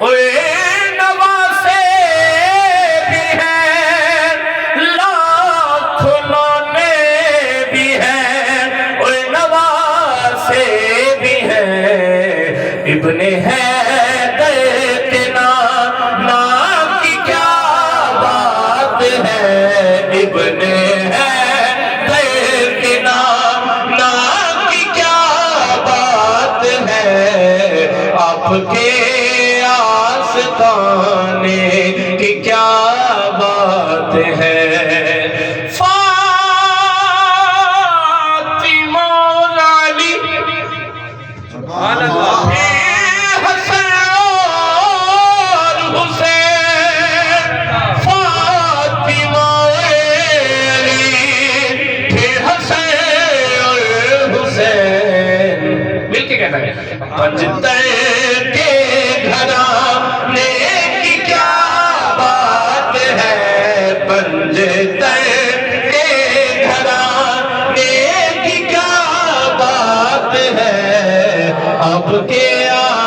اوے نواسے بھی ہیں، لاکھ لانے بھی ہیں، اوے نواسے بھی ہیں، ابن حیدر کے نام کی کیا بات ہے، ابن حیدر کے نام کی کیا بات ہے، آپ کے آستانے کی کیا بات ہے۔ فاطمہ اور علی، سبحان اللہ، حسن اور حسین، فاطمہ اور علی، پھر حسن اور حسین، مل کے کہنا ہے پنجتر کے گھرانے کی کیا بات ہے، پنجتر کے گھرانے کی کیا بات ہے، اب کے